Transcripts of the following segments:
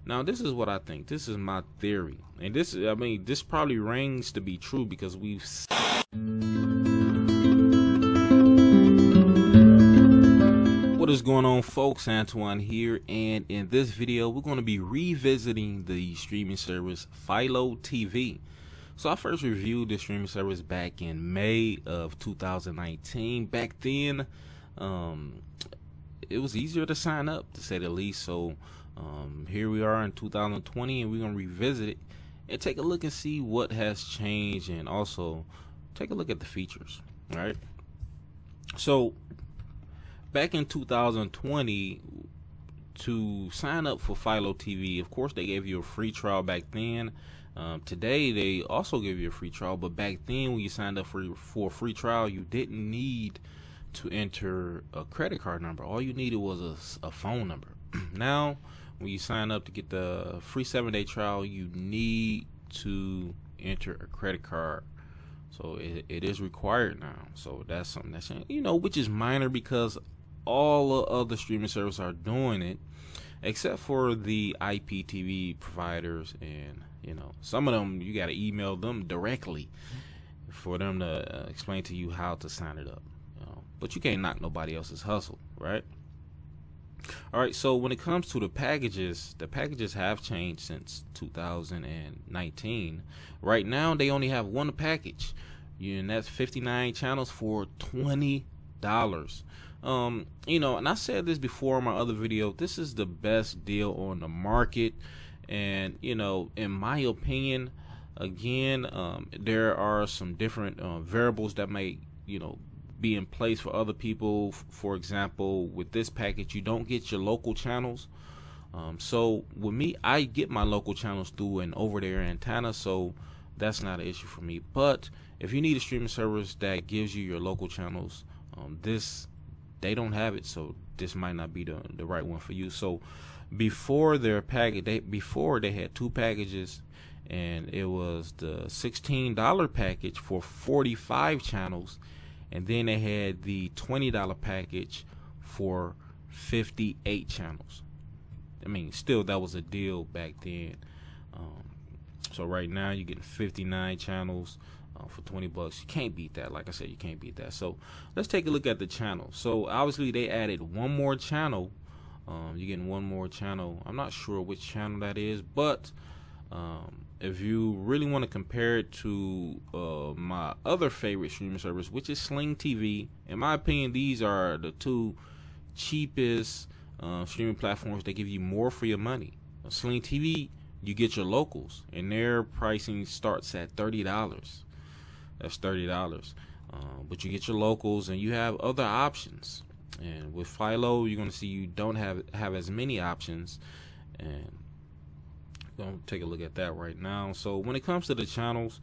Now, this is what I think. This is my theory, and this probably rings to be true because we've. What is going on, folks? Antoine here, and in this video we're going to be revisiting the streaming service Philo TV. So I first reviewed this streaming service back in May of 2019. Back then, it was easier to sign up, to say the least. So here we are in 2020, and we're going to revisit it and take a look and see what has changed, and also take a look at the features. All right. So back in 2020, to sign up for Philo TV, of course, they gave you a free trial back then. Today, they also give you a free trial, but back then, when you signed up for a free trial, you didn't need to enter a credit card number. All you needed was a phone number. Now, when you sign up to get the free 7-day trial, you need to enter a credit card. So it is required now. So that's something that's, which is minor because all the other streaming services are doing it, except for the IPTV providers, and some of them you got to email them directly for them to explain to you how to sign it up. But you can't knock nobody else's hustle, right? All right, so when it comes to the packages have changed since 2019. Right now, they only have one package, and that's 59 channels for $20. And I said this before in my other video, this is the best deal on the market. And, in my opinion, again, there are some different variables that may, be in place for other people. For example, with this package, you don't get your local channels. So with me, I get my local channels through an over-the-air antenna, so that's not an issue for me. But if you need a streaming service that gives you your local channels, they don't have it, so this might not be the right one for you. So before their package, they had two packages, and it was the $16 package for 45 channels, and then they had the $20 package for 58 channels. I mean, still, that was a deal back then. So right now you're getting 59 channels for $20. You can't beat that. Like I said, you can't beat that. So let's take a look at the channel. So obviously they added one more channel. You're getting one more channel. I'm not sure which channel that is, but if you really want to compare it to my other favorite streaming service, which is Sling TV, in my opinion, these are the two cheapest streaming platforms. They give you more for your money. Sling TV, you get your locals, and their pricing starts at $30. That's $30. But you get your locals, and you have other options. And with Philo, you're going to see you don't have as many options, and don't take a look at that right now. So when it comes to the channels,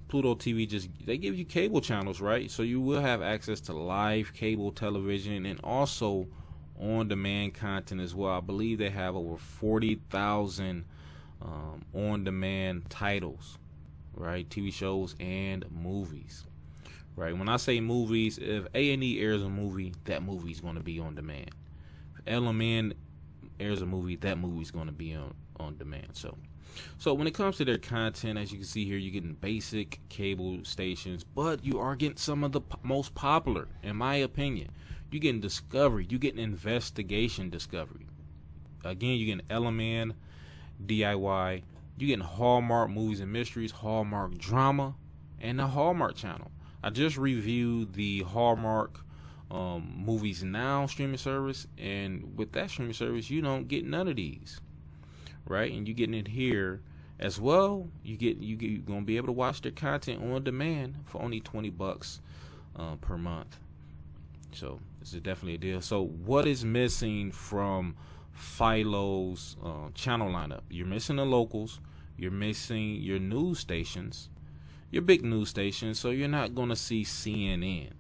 Pluto TV they give you cable channels, right? So you will have access to live cable television and also on-demand content as well. I believe they have over 40,000 on-demand titles, right? TV shows and movies, right? When I say movies, if A&E airs a movie, that movie is going to be on demand. If LMN airs a movie, that movie is going to be on demand. So when it comes to their content, as you can see here, you're getting basic cable stations, but you are getting some of the most popular, in my opinion. You're getting Discovery, you're getting Investigation Discovery. Again, you're getting LMN, DIY, you're getting Hallmark Movies and Mysteries, Hallmark Drama, and the Hallmark Channel. I just reviewed the Hallmark Movies Now streaming service, and with that streaming service, you don't get none of these, right? And you're getting it here as well. You're gonna be able to watch their content on demand for only $20 per month. So this is definitely a deal. So what is missing from Philo's channel lineup? You're missing the locals. You're missing your news stations, your big news stations. So you're not gonna see CNN,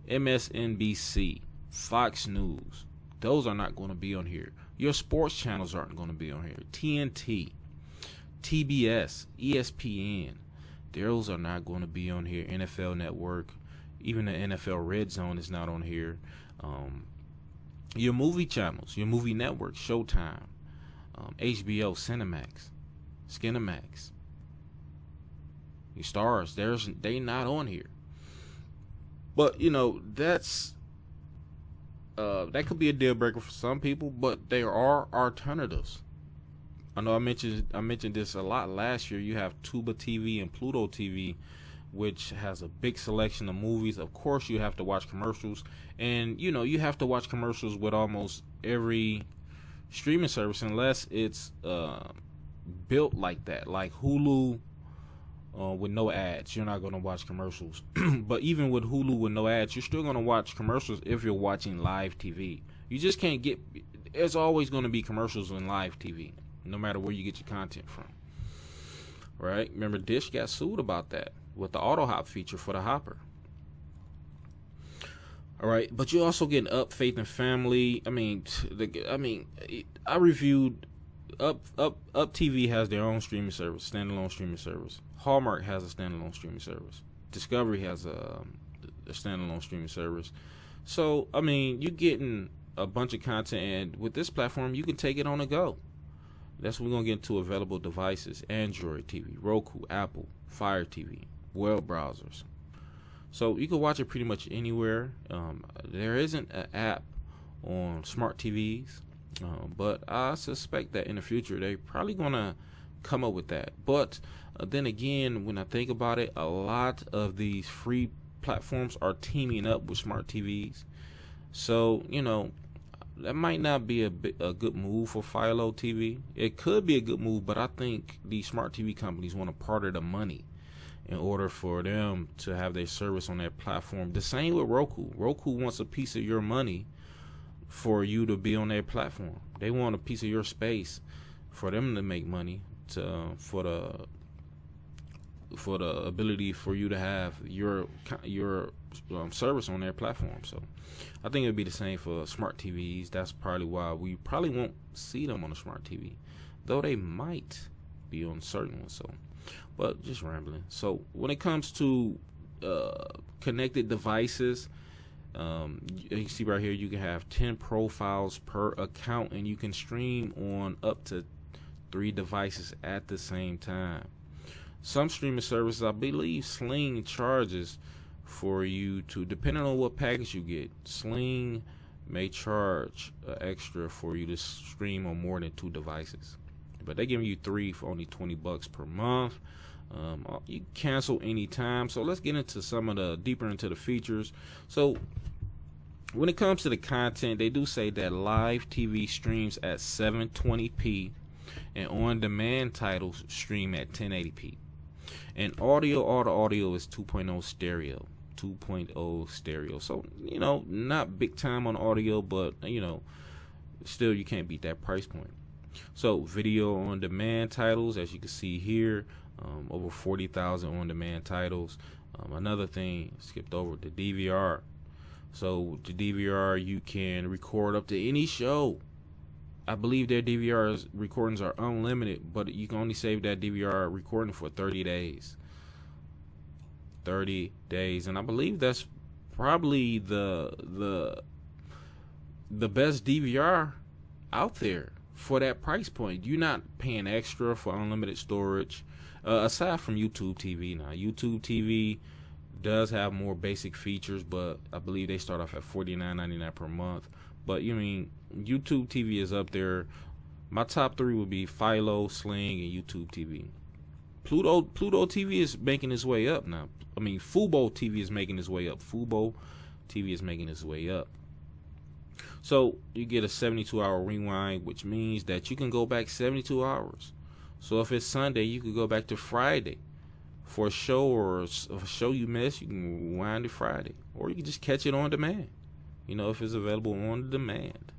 MSNBC, Fox News. Those are not going to be on here. Your sports channels aren't going to be on here. TNT, TBS, ESPN, those are not going to be on here. NFL Network, even the NFL Red Zone is not on here. Your movie channels, your movie network, Showtime, HBO, Cinemax, Skinemax. These stars, they not on here. But that's that could be a deal breaker for some people, but there are alternatives. I know I mentioned this a lot last year. You have Tuba TV and Pluto TV, which has a big selection of movies. Of course, you have to watch commercials, and you have to watch commercials with almost every streaming service, unless it's built like that, like Hulu. With no ads, you're not going to watch commercials. But even with Hulu with no ads, you're still going to watch commercials if you're watching live TV. You just can't get. There's always going to be commercials on live TV, no matter where you get your content from. Right? Remember, Dish got sued about that with the auto hop feature for the hopper. All right, but you also get Up, Faith and Family. I reviewed Up TV has their own streaming service, standalone streaming service. Hallmark has a standalone streaming service. Discovery has a standalone streaming service. So you're getting a bunch of content, and with this platform, you can take it on the go. That's when we're gonna get into available devices: Android TV, Roku, Apple, Fire TV, web browsers. So you can watch it pretty much anywhere. There isn't an app on smart TVs, but I suspect that in the future they're probably gonna come up with that. But then again, when I think about it, a lot of these free platforms are teaming up with smart TVs. So that might not be a good move for Philo TV. It could be a good move, but I think these smart TV companies want a part of the money in order for them to have their service on their platform. The same with Roku. Roku wants a piece of your money for you to be on their platform. They want a piece of your space for them to make money, for the ability for you to have your service on their platform. So I think it would be the same for smart TVs. That's probably why we probably won't see them on a smart TV, though they might be on certain ones. So, but just rambling. So when it comes to connected devices, you see right here, you can have 10 profiles per account, and you can stream on up to 3 devices at the same time. Some streaming services, I believe Sling charges for you to, depending on what package you get, Sling may charge extra for you to stream on more than 2 devices. But they're giving you 3 for only $20 per month. You can cancel anytime. So let's get into some of the deeper into the features. So when it comes to the content, they do say that live TV streams at 720p and on-demand titles stream at 1080p. And all the audio is 2.0 stereo. 2.0 stereo. So, not big time on audio, but, still you can't beat that price point. So, video on demand titles, as you can see here, over 40,000 on demand titles. Another thing, skipped over, the DVR. So, the DVR, you can record up to any show. I believe their DVR recordings are unlimited, but you can only save that DVR recording for 30 days. 30 days, and I believe that's probably the best DVR out there for that price point. You're not paying extra for unlimited storage, aside from YouTube TV. Now, YouTube TV does have more basic features, but I believe they start off at $49.99 per month. But YouTube TV is up there. My top 3 would be Philo, Sling, and YouTube TV. Pluto TV is making its way up now. Fubo TV is making its way up. Fubo TV is making its way up. So you get a 72-hour rewind, which means that you can go back 72 hours. So if it's Sunday, you could go back to Friday for a show, or a show you missed. You can rewind it Friday, or you can just catch it on demand. If it's available on demand.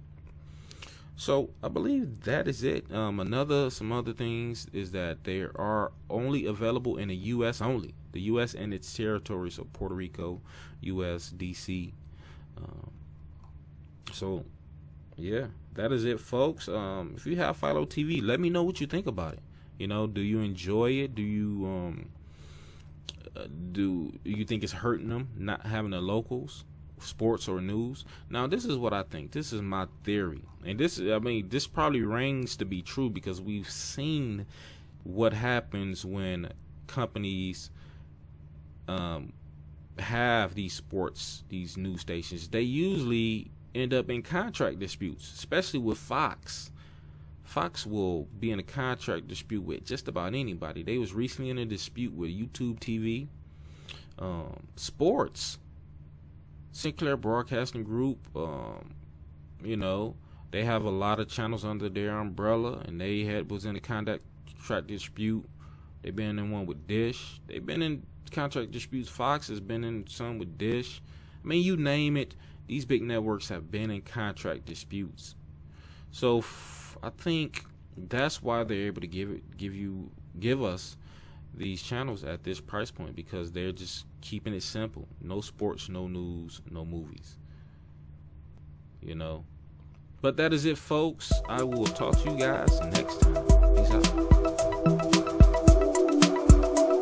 So I believe that is it. Some other things is that they are only available in the U.S. only. The U.S. and its territories of Puerto Rico, U.S., D.C. So, yeah, that is it, folks. If you have Philo TV, let me know what you think about it. Do you enjoy it? Do you think it's hurting them not having the locals? sports or news. Now, this is what I think. This is my theory, and this probably rings to be true because we've seen what happens when companies have these news stations. They usually end up in contract disputes, especially with Fox. Fox will be in a contract dispute with just about anybody. They was recently in a dispute with YouTube TV. Sports, Sinclair Broadcasting Group, they have a lot of channels under their umbrella, and was in a contract dispute. They've been in one with Dish. They've been in contract disputes. Fox has been in some with Dish. I mean, you name it. These big networks have been in contract disputes. So I think that's why they're able to give us these channels at this price point, because they're just keeping it simple. No sports, no news, no movies. But that is it, folks. I will talk to you guys next time.